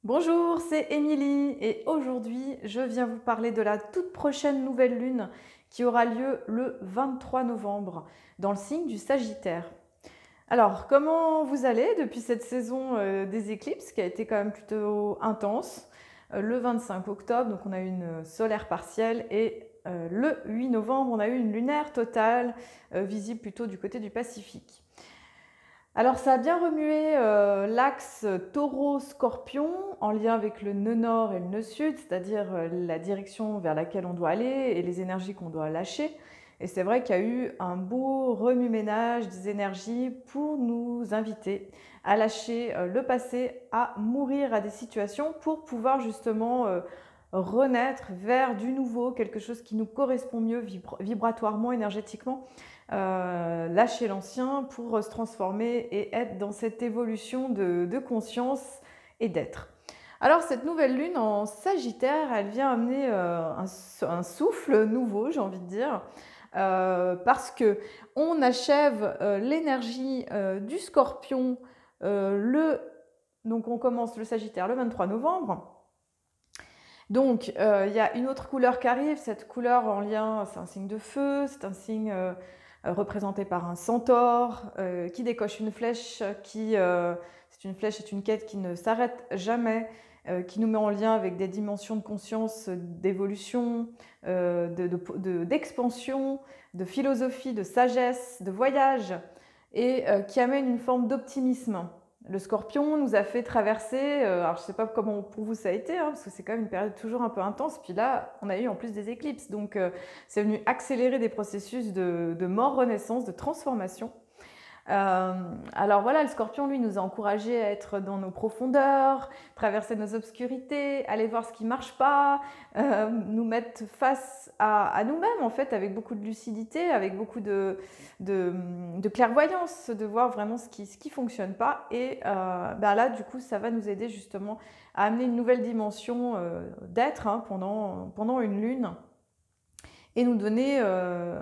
Bonjour, c'est Émilie et aujourd'hui je viens vous parler de la toute prochaine nouvelle lune qui aura lieu le 23 novembre dans le signe du Sagittaire. Alors, comment vous allez depuis cette saison des éclipses qui a été quand même plutôt intense? Le 25 octobre, donc on a eu une solaire partielle et le 8 novembre, on a eu une lunaire totale visible plutôt du côté du Pacifique. Alors ça a bien remué l'axe taureau-scorpion en lien avec le nœud nord et le nœud sud, c'est-à-dire la direction vers laquelle on doit aller et les énergies qu'on doit lâcher. Et c'est vrai qu'il y a eu un beau remue-ménage des énergies pour nous inviter à lâcher le passé, à mourir à des situations pour pouvoir justement renaître vers du nouveau, quelque chose qui nous correspond mieux vibratoirement, énergétiquement. Lâcher l'ancien pour se transformer et être dans cette évolution de conscience et d'être. Alors cette nouvelle lune en Sagittaire, elle vient amener un souffle nouveau, j'ai envie de dire, parce que on achève l'énergie du Scorpion. Donc on commence le Sagittaire le 23 novembre. Donc, il y a une autre couleur qui arrive. Cette couleur en lien, c'est un signe de feu, c'est un signe représenté par un centaure qui décoche une flèche, c'est une flèche, c'est une quête qui ne s'arrête jamais, qui nous met en lien avec des dimensions de conscience, d'évolution, d'expansion, de philosophie, de sagesse, de voyage, et qui amène une forme d'optimisme. Le Scorpion nous a fait traverser, alors je ne sais pas comment pour vous ça a été, parce que c'est quand même une période toujours un peu intense, puis là on a eu en plus des éclipses, donc c'est venu accélérer des processus de mort-renaissance, de transformation. Alors voilà, le Scorpion, lui, nous a encouragés à être dans nos profondeurs, traverser nos obscurités, aller voir ce qui ne marche pas, nous mettre face à nous-mêmes, en fait, avec beaucoup de lucidité, avec beaucoup de clairvoyance, de voir vraiment ce qui fonctionne pas. Et là, du coup, ça va nous aider justement à amener une nouvelle dimension d'être pendant une lune et nous donner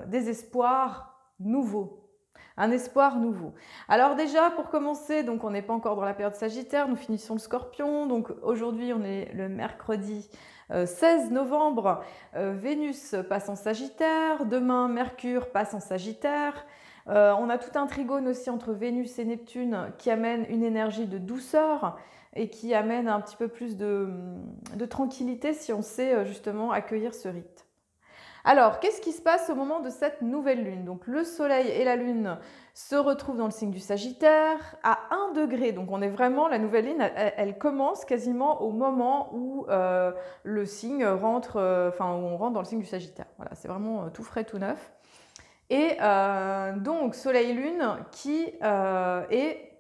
des espoirs nouveaux. Un espoir nouveau. Alors déjà, pour commencer, donc on n'est pas encore dans la période Sagittaire, nous finissons le Scorpion. Donc aujourd'hui, on est le mercredi 16 novembre. Vénus passe en Sagittaire. Demain, Mercure passe en Sagittaire. On a tout un trigone aussi entre Vénus et Neptune qui amène une énergie de douceur et qui amène un petit peu plus de tranquillité si on sait justement accueillir ce rite. Alors, qu'est-ce qui se passe au moment de cette nouvelle lune? Donc, le soleil et la lune se retrouvent dans le signe du Sagittaire à 1 degré. Donc, on est vraiment, la nouvelle lune, elle commence quasiment au moment où le signe rentre, où on rentre dans le signe du Sagittaire. Voilà, c'est vraiment tout frais, tout neuf. Et donc, soleil-lune qui est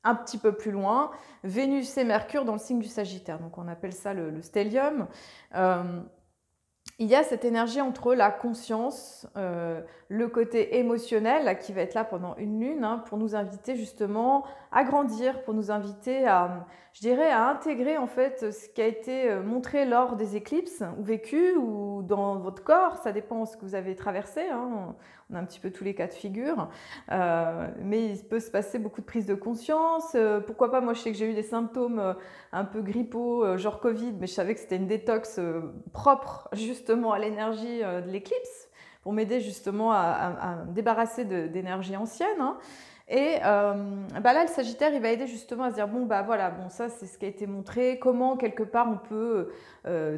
un petit peu plus loin, Vénus et Mercure dans le signe du Sagittaire. Donc, on appelle ça le stellium. Il y a cette énergie entre la conscience, le côté émotionnel là, qui va être là pendant une lune pour nous inviter justement à grandir, pour nous inviter à, je dirais, à intégrer en fait ce qui a été montré lors des éclipses ou vécu ou dans votre corps, ça dépend de ce que vous avez traversé. On a un petit peu tous les cas de figure, mais il peut se passer beaucoup de prise de conscience. Pourquoi pas, moi je sais que j'ai eu des symptômes un peu grippaux, genre Covid, mais je savais que c'était une détox propre justement à l'énergie de l'éclipse pour m'aider justement à me débarrasser d'énergie ancienne. Et là, le Sagittaire, il va aider justement à se dire, bon, ça c'est ce qui a été montré, comment quelque part on peut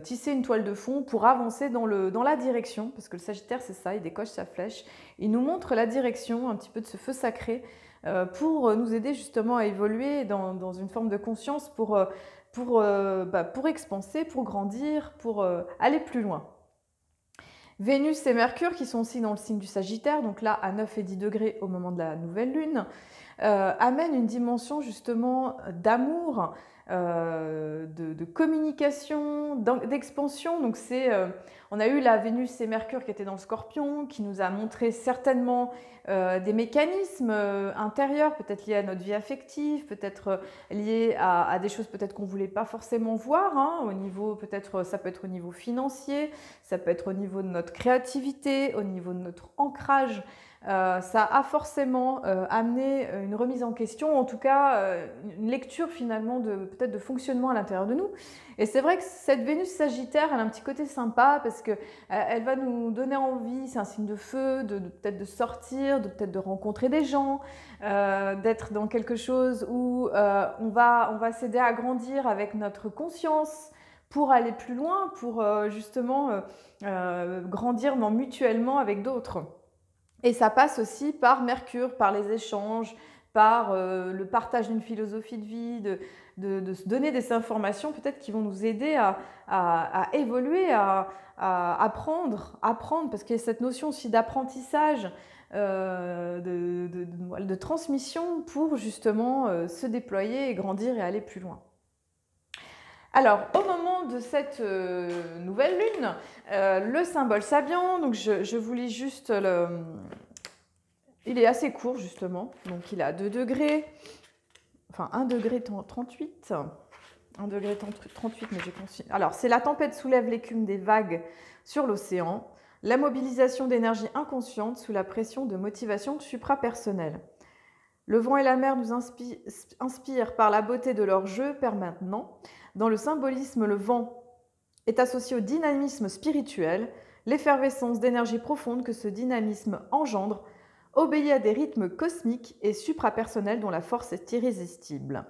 tisser une toile de fond pour avancer dans la direction, parce que le Sagittaire, c'est ça, il décoche sa flèche, il nous montre la direction un petit peu de ce feu sacré pour nous aider justement à évoluer dans une forme de conscience pour expanser, pour grandir, pour aller plus loin. Vénus et Mercure qui sont aussi dans le signe du Sagittaire, donc là à 9 et 10 degrés au moment de la nouvelle lune, amènent une dimension justement d'amour, de communication, d'expansion. Donc on a eu la Vénus et Mercure qui étaient dans le Scorpion, qui nous a montré certainement des mécanismes intérieurs, peut-être liés à notre vie affective, peut-être liés à des choses peut-être qu'on ne voulait pas forcément voir, au niveau, peut-être ça peut être au niveau financier, ça peut être au niveau de notre créativité, au niveau de notre ancrage ça a forcément amené une remise en question, en tout cas une lecture finalement peut-être de fonctionnement à l'intérieur de nous. Et c'est vrai que cette Vénus Sagittaire, elle a un petit côté sympa parce que elle va nous donner envie, c'est un signe de feu, peut-être de sortir, peut-être de rencontrer des gens, d'être dans quelque chose où on va s'aider à grandir avec notre conscience pour aller plus loin, pour justement grandir mutuellement avec d'autres. Et ça passe aussi par Mercure, par les échanges, par le partage d'une philosophie de vie, de se donner des informations peut-être qui vont nous aider à évoluer, à apprendre, parce qu'il y a cette notion aussi d'apprentissage, de transmission pour justement se déployer et grandir et aller plus loin. Alors, au moment de cette nouvelle lune, le symbole Sabian, donc je vous lis juste il est assez court justement, donc il est à 2 degrés, enfin 1 degré 38, 1 degré 38, mais j'ai conscience. Alors, c'est la tempête soulève l'écume des vagues sur l'océan, la mobilisation d'énergie inconsciente sous la pression de motivation suprapersonnelle. Le vent et la mer nous inspirent par la beauté de leur jeu permanent. Dans le symbolisme, le vent est associé au dynamisme spirituel, l'effervescence d'énergie profonde que ce dynamisme engendre obéit à des rythmes cosmiques et suprapersonnels dont la force est irrésistible.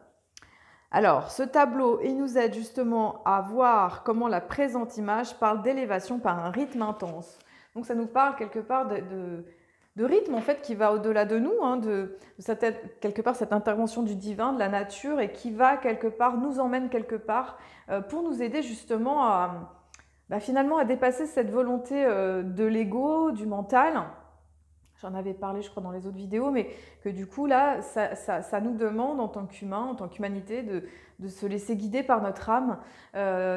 Alors, ce tableau, il nous aide justement à voir comment la présente image parle d'élévation par un rythme intense. Donc ça nous parle quelque part de rythme en fait qui va au-delà de nous, quelque part cette intervention du divin, de la nature, et qui va quelque part, nous emmène quelque part pour nous aider justement finalement à dépasser cette volonté de l'ego, du mental. J'en avais parlé je crois dans les autres vidéos, mais que du coup là ça nous demande en tant qu'humain, en tant qu'humanité de se laisser guider par notre âme,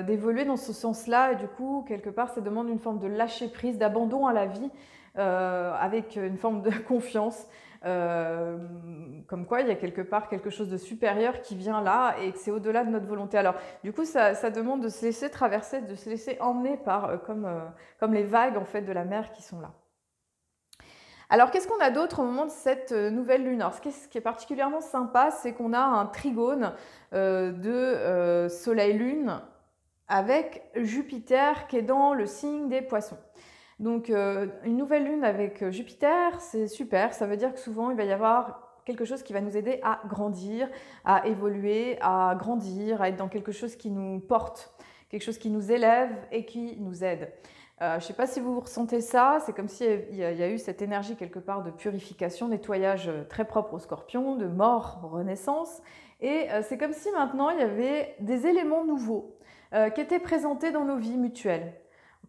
d'évoluer dans ce sens-là, et du coup quelque part ça demande une forme de lâcher prise, d'abandon à la vie, avec une forme de confiance, comme quoi il y a quelque part quelque chose de supérieur qui vient là et que c'est au-delà de notre volonté. Alors du coup ça demande de se laisser traverser, de se laisser emmener par comme les vagues en fait de la mer qui sont là. Alors qu'est-ce qu'on a d'autre au moment de cette nouvelle lune? Alors ce qui est particulièrement sympa, c'est qu'on a un trigone de Soleil-Lune avec Jupiter qui est dans le signe des Poissons. Donc une nouvelle lune avec Jupiter, c'est super, ça veut dire que souvent il va y avoir quelque chose qui va nous aider à grandir, à évoluer, à grandir, à être dans quelque chose qui nous porte, quelque chose qui nous élève et qui nous aide. Je ne sais pas si vous ressentez ça, c'est comme s'il y a eu cette énergie quelque part de purification, nettoyage très propre au Scorpion, de mort, renaissance. Et c'est comme si maintenant il y avait des éléments nouveaux qui étaient présentés dans nos vies mutuelles.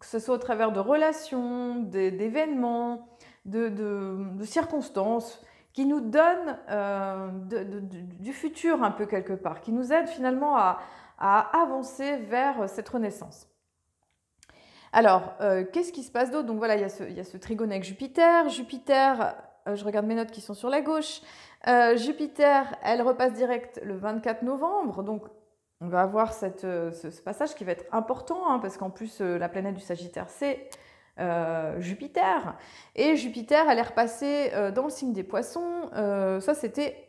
Que ce soit au travers de relations, d'événements, de circonstances, qui nous donnent du futur un peu quelque part, qui nous aident finalement à avancer vers cette renaissance. Alors, qu'est-ce qui se passe d'autre? Donc voilà, il y a ce trigone avec Jupiter. Jupiter, je regarde mes notes qui sont sur la gauche. Jupiter, elle repasse direct le 24 novembre. Donc, on va avoir ce passage qui va être important, parce qu'en plus, la planète du Sagittaire, c'est Jupiter. Et Jupiter, elle est repassée dans le signe des Poissons. Ça, c'était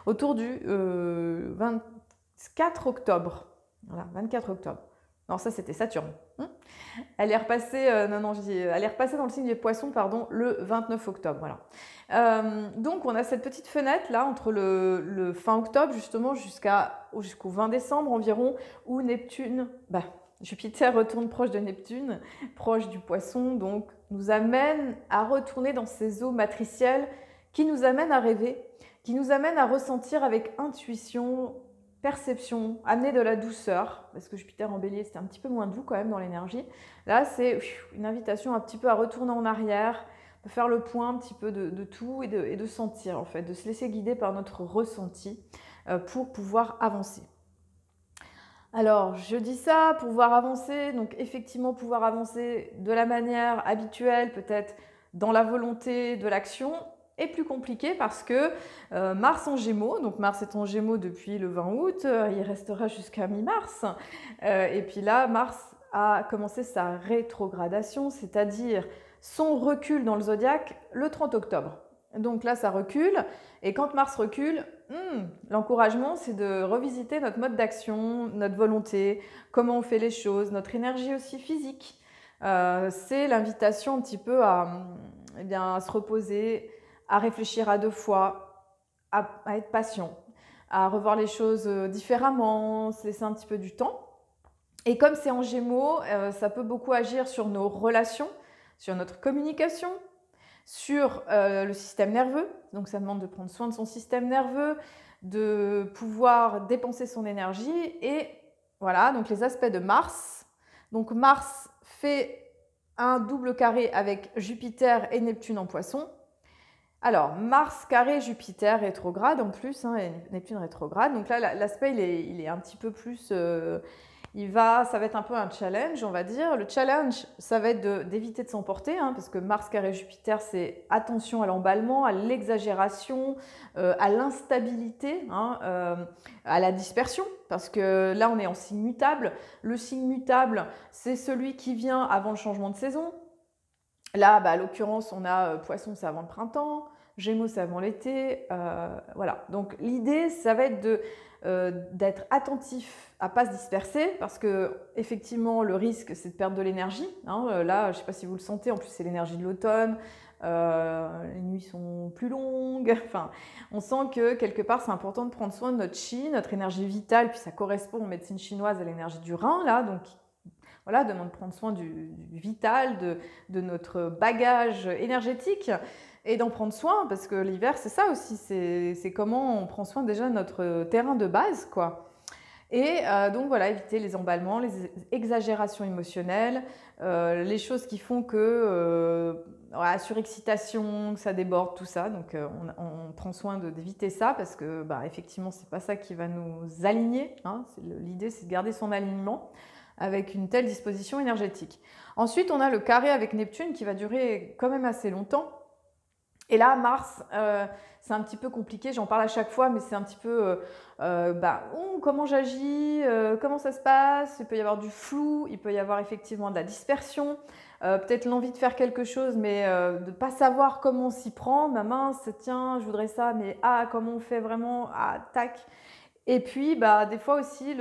autour du 24 octobre. Voilà, 24 octobre. Non, ça c'était Saturne. Elle est repassée, elle est repassée dans le signe des Poissons, pardon, le 29 octobre. Voilà. Donc on a cette petite fenêtre là entre le fin octobre justement jusqu'au 20 décembre environ, où Jupiter retourne proche de Neptune, proche du Poisson, donc nous amène à retourner dans ces eaux matricielles qui nous amènent à rêver, qui nous amènent à ressentir avec intuition, perception, amener de la douceur, parce que Jupiter en Bélier c'était un petit peu moins doux quand même dans l'énergie. Là c'est une invitation un petit peu à retourner en arrière, de faire le point un petit peu de tout et de sentir en fait, de se laisser guider par notre ressenti pour pouvoir avancer. Alors je dis ça, pouvoir avancer, donc effectivement pouvoir avancer de la manière habituelle, peut-être dans la volonté de l'action, est plus compliqué parce que Mars en Gémeaux, donc Mars est en Gémeaux depuis le 20 août, il restera jusqu'à mi-mars, et puis là Mars a commencé sa rétrogradation, c'est-à-dire son recul dans le zodiaque le 30 octobre. Donc là, ça recule. Et quand Mars recule, l'encouragement, c'est de revisiter notre mode d'action, notre volonté, comment on fait les choses, notre énergie aussi physique. C'est l'invitation un petit peu à se reposer, à réfléchir à deux fois, à être patient, à revoir les choses différemment, se laisser un petit peu du temps. Et comme c'est en Gémeaux, ça peut beaucoup agir sur nos relations, sur notre communication, sur le système nerveux. Donc ça demande de prendre soin de son système nerveux, de pouvoir dépenser son énergie. Et voilà, donc les aspects de Mars. Donc Mars fait un double carré avec Jupiter et Neptune en Poisson. Alors, Mars carré Jupiter rétrograde en plus, et Neptune rétrograde. Donc là, l'aspect, il est un petit peu plus... ça va être un peu un challenge, on va dire. Le challenge, ça va être d'éviter de s'emporter, parce que Mars carré Jupiter, c'est attention à l'emballement, à l'exagération, à l'instabilité, à la dispersion, parce que là, on est en signe mutable. Le signe mutable, c'est celui qui vient avant le changement de saison. Là, à l'occurrence, on a Poisson, c'est avant le printemps, Gémeaux, c'est avant l'été. Voilà. Donc, l'idée, ça va être d'être attentif à ne pas se disperser parce que effectivement le risque c'est de perdre de l'énergie. Là, je ne sais pas si vous le sentez, en plus c'est l'énergie de l'automne, les nuits sont plus longues. Enfin, on sent que quelque part c'est important de prendre soin de notre chi, notre énergie vitale, puis ça correspond en médecine chinoise à l'énergie du rein là, donc voilà, demande de prendre soin du vital, de notre bagage énergétique et d'en prendre soin parce que l'hiver, c'est ça aussi, c'est comment on prend soin déjà de notre terrain de base, quoi. Et donc voilà, éviter les emballements, les exagérations émotionnelles, les choses qui font que surexcitation, que ça déborde, tout ça. Donc on prend soin d'éviter ça parce que effectivement, c'est pas ça qui va nous aligner. L'idée, c'est de garder son alignement avec une telle disposition énergétique. Ensuite, on a le carré avec Neptune qui va durer quand même assez longtemps. Et là, Mars, c'est un petit peu compliqué, j'en parle à chaque fois, mais c'est un petit peu comment j'agis, comment ça se passe, il peut y avoir du flou, il peut y avoir effectivement de la dispersion, peut-être l'envie de faire quelque chose, mais de ne pas savoir comment s'y prendre, mince, tiens, je voudrais ça, mais comment on fait vraiment, tac. Et puis, des fois aussi,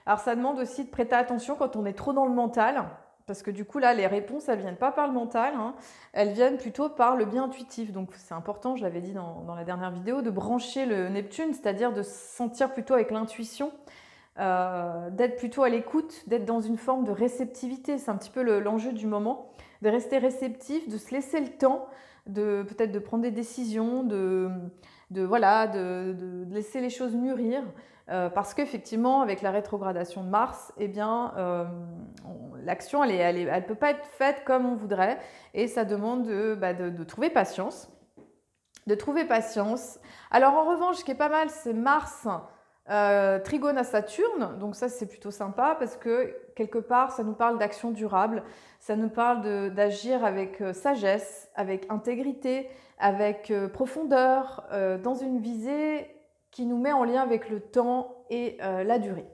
alors ça demande aussi de prêter attention quand on est trop dans le mental, parce que du coup, là, les réponses, elles ne viennent pas par le mental, elles viennent plutôt par le biais intuitif. Donc, c'est important, je l'avais dit dans la dernière vidéo, de brancher le Neptune, c'est-à-dire de se sentir plutôt avec l'intuition, d'être plutôt à l'écoute, d'être dans une forme de réceptivité. C'est un petit peu l'enjeu du moment, de rester réceptif, de se laisser le temps, peut-être de prendre des décisions, de laisser les choses mûrir. Parce qu'effectivement, avec la rétrogradation de Mars, l'action, elle peut pas être faite comme on voudrait et ça demande de trouver patience. De trouver patience. Alors en revanche, ce qui est pas mal, c'est Mars trigone à Saturne. Donc ça, c'est plutôt sympa parce que quelque part, ça nous parle d'action durable. Ça nous parle d'agir avec sagesse, avec intégrité, avec profondeur, dans une visée qui nous met en lien avec le temps et la durée.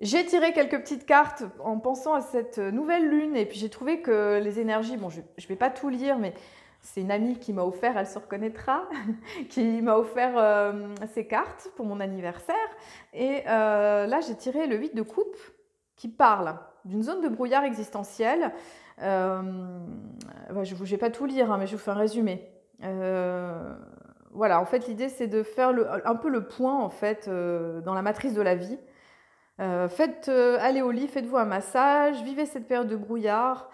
J'ai tiré quelques petites cartes en pensant à cette nouvelle lune et puis j'ai trouvé que les énergies, bon je ne vais pas tout lire mais c'est une amie qui m'a offert, elle se reconnaîtra, qui m'a offert ces cartes pour mon anniversaire et là j'ai tiré le 8 de coupe qui parle d'une zone de brouillard existentiel. Je ne vais pas tout lire mais je vous fais un résumé. Voilà, en fait, l'idée, c'est de faire un peu le point, en fait, dans la matrice de la vie. Allez au lit, faites-vous un massage, vivez cette période de brouillard.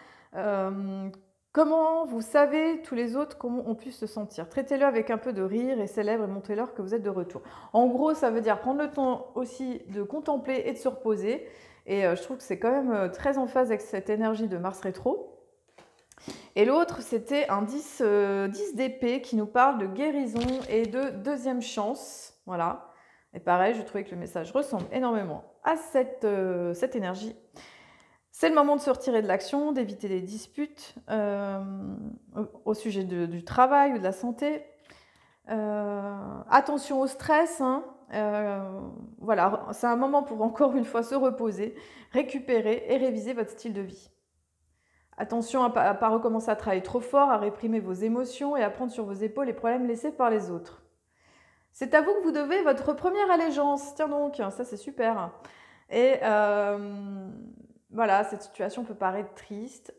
Comment vous savez, tous les autres, comment on puisse se sentir. Traitez-le avec un peu de rire et célèbre et montrez-leur que vous êtes de retour. En gros, ça veut dire prendre le temps aussi de contempler et de se reposer. Et je trouve que c'est quand même très en phase avec cette énergie de Mars rétro. Et l'autre, c'était un 10 d'épée qui nous parle de guérison et de deuxième chance. Voilà. Et pareil, je trouvais que le message ressemble énormément à cette énergie. C'est le moment de se retirer de l'action, d'éviter les disputes au sujet du travail ou de la santé. Attention au stress. Voilà, c'est un moment pour encore une fois se reposer, récupérer et réviser votre style de vie. Attention à ne pas recommencer à travailler trop fort, à réprimer vos émotions et à prendre sur vos épaules les problèmes laissés par les autres. C'est à vous que vous devez votre première allégeance. Tiens donc, ça c'est super. Et voilà, cette situation peut paraître triste.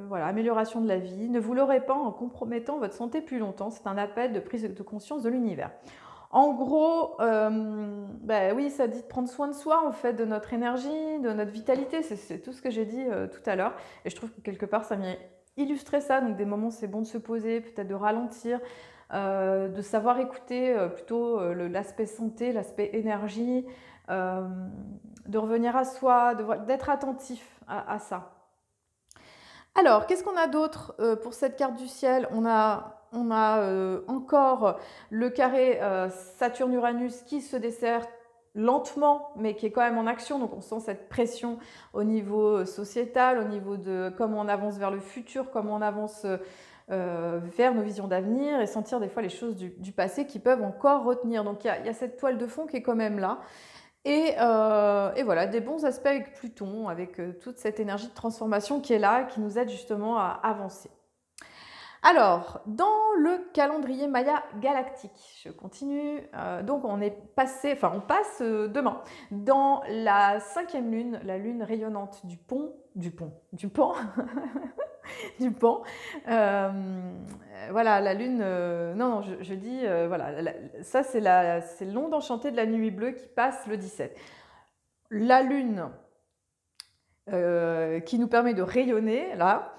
Voilà, amélioration de la vie. Ne vous l'aurez pas en compromettant votre santé plus longtemps. C'est un appel de prise de conscience de l'univers. En gros, oui, ça dit de prendre soin de soi, en fait, de notre énergie, de notre vitalité. C'est tout ce que j'ai dit tout à l'heure. Et je trouve que quelque part, ça vient illustrer ça. Donc, des moments, c'est bon de se poser, peut-être de ralentir, de savoir écouter plutôt l'aspect santé, l'aspect énergie, de revenir à soi, d'être attentif à ça. Alors, qu'est-ce qu'on a d'autre pour cette carte du ciel? On a encore le carré Saturne-Uranus qui se dessert lentement, mais qui est quand même en action. Donc, on sent cette pression au niveau sociétal, au niveau de comment on avance vers le futur, comment on avance vers nos visions d'avenir et sentir des fois les choses du passé qui peuvent encore retenir. Donc, il y a cette toile de fond qui est quand même là. Et voilà, des bons aspects avec Pluton, avec toute cette énergie de transformation qui est là, qui nous aide justement à avancer. Alors, dans le calendrier Maya galactique, je continue, donc on passe demain dans la 5e lune, la lune rayonnante du pan, du pan. Voilà, la lune, non, je dis, voilà, ça c'est l'onde enchantée de la nuit bleue qui passe le 17. La lune qui nous permet de rayonner, là,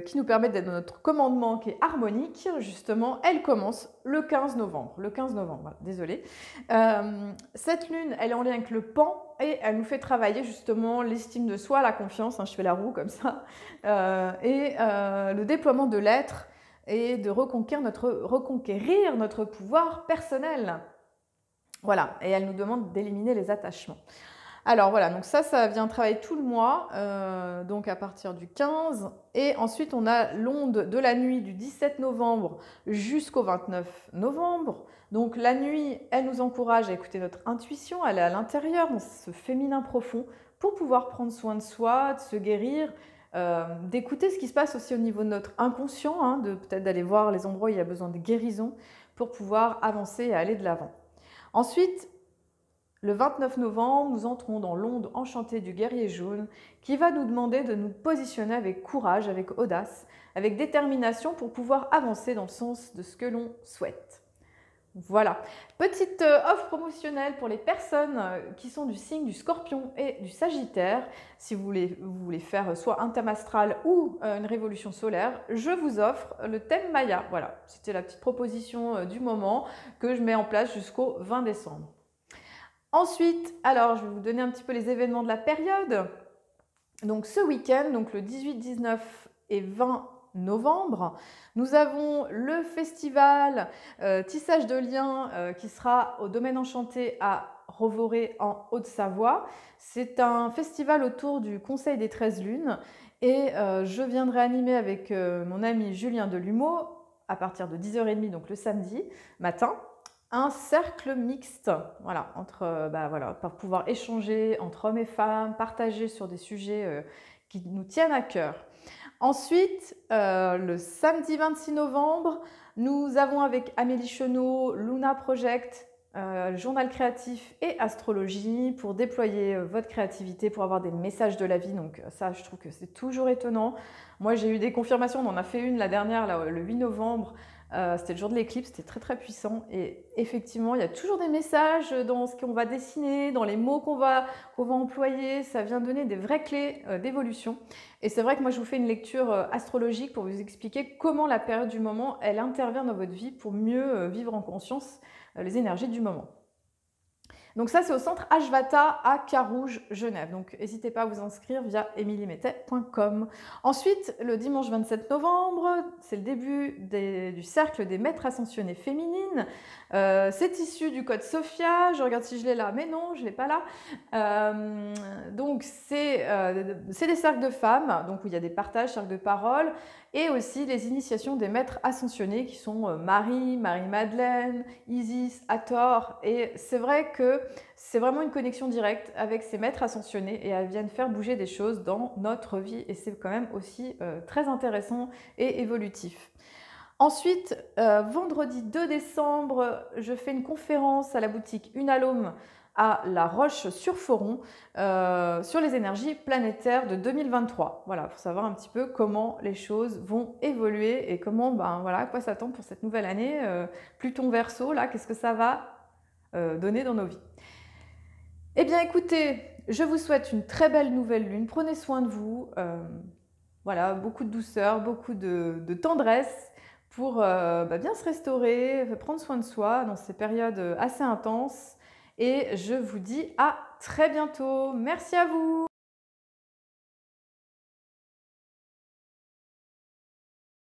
qui nous permet d'être dans notre commandement qui est harmonique, justement, elle commence le 15 novembre. Le 15 novembre, voilà, désolée. Cette lune, elle est en lien avec le pan et elle nous fait travailler justement l'estime de soi, la confiance, hein, je fais la roue comme ça, et le déploiement de l'être et de reconquérir notre pouvoir personnel. Voilà, et elle nous demande d'éliminer les attachements. Alors voilà, donc ça vient travailler tout le mois, donc à partir du 15. Et ensuite, on a l'onde de la nuit du 17 novembre jusqu'au 29 novembre. Donc la nuit, elle nous encourage à écouter notre intuition, elle est à l'intérieur, dans ce féminin profond, pour pouvoir prendre soin de soi, de se guérir, d'écouter ce qui se passe aussi au niveau de notre inconscient, hein, de peut-être d'aller voir les endroits où il y a besoin de guérison pour pouvoir avancer et aller de l'avant. Ensuite, le 29 novembre, nous entrons dans l'onde enchantée du guerrier jaune qui va nous demander de nous positionner avec courage, avec audace, avec détermination pour pouvoir avancer dans le sens de ce que l'on souhaite. Voilà, petite offre promotionnelle pour les personnes qui sont du signe du Scorpion et du Sagittaire. Si vous voulez faire soit un thème astral ou une révolution solaire, je vous offre le thème Maya. Voilà, c'était la petite proposition du moment que je mets en place jusqu'au 20 décembre. Ensuite, alors je vais vous donner un petit peu les événements de la période. Donc ce week-end, donc le 18, 19 et 20 novembre, nous avons le festival Tissage de liens qui sera au Domaine Enchanté à Rovoré en Haute-Savoie. C'est un festival autour du Conseil des 13 lunes et je viendrai animer avec mon ami Julien Delumeau à partir de 10h30, donc le samedi matin, un cercle mixte, voilà, pour pouvoir échanger entre hommes et femmes, partager sur des sujets qui nous tiennent à cœur. Ensuite, le samedi 26 novembre, nous avons avec Amélie Chenot, Luna Project, journal créatif et astrologie pour déployer votre créativité, pour avoir des messages de la vie. Donc ça, je trouve que c'est toujours étonnant. Moi, j'ai eu des confirmations, on en a fait une la dernière, là, le 8 novembre. C'était le jour de l'éclipse, c'était très très puissant et effectivement il y a toujours des messages dans ce qu'on va dessiner, dans les mots qu'on va employer, ça vient donner des vraies clés d'évolution et c'est vrai que moi je vous fais une lecture astrologique pour vous expliquer comment la période du moment elle intervient dans votre vie pour mieux vivre en conscience les énergies du moment. Donc ça, c'est au centre Ashvata à Carouge, Genève. Donc n'hésitez pas à vous inscrire via emiliemettet.com. Ensuite, le dimanche 27 novembre, c'est le début du cercle des maîtres ascensionnés féminines. C'est issu du code Sophia. Je regarde si je l'ai là, mais non, je ne l'ai pas là. Donc c'est des cercles de femmes, donc où il y a des partages, cercles de parole. et aussi les initiations des maîtres ascensionnés qui sont Marie, Marie-Madeleine, Isis, Hathor. Et c'est vrai que c'est vraiment une connexion directe avec ces maîtres ascensionnés et elles viennent faire bouger des choses dans notre vie et c'est quand même aussi très intéressant et évolutif. Ensuite, vendredi 2 décembre, je fais une conférence à la boutique Unalome à La Roche-sur-Foron sur les énergies planétaires de 2023. Voilà, pour savoir un petit peu comment les choses vont évoluer et comment, voilà, à quoi s'attendre pour cette nouvelle année. Pluton Verseau, là, qu'est-ce que ça va donner dans nos vies? Eh bien, écoutez, je vous souhaite une très belle nouvelle lune. Prenez soin de vous. Voilà, beaucoup de douceur, beaucoup de tendresse pour bien se restaurer, prendre soin de soi dans ces périodes assez intenses. Et je vous dis à très bientôt. Merci à vous.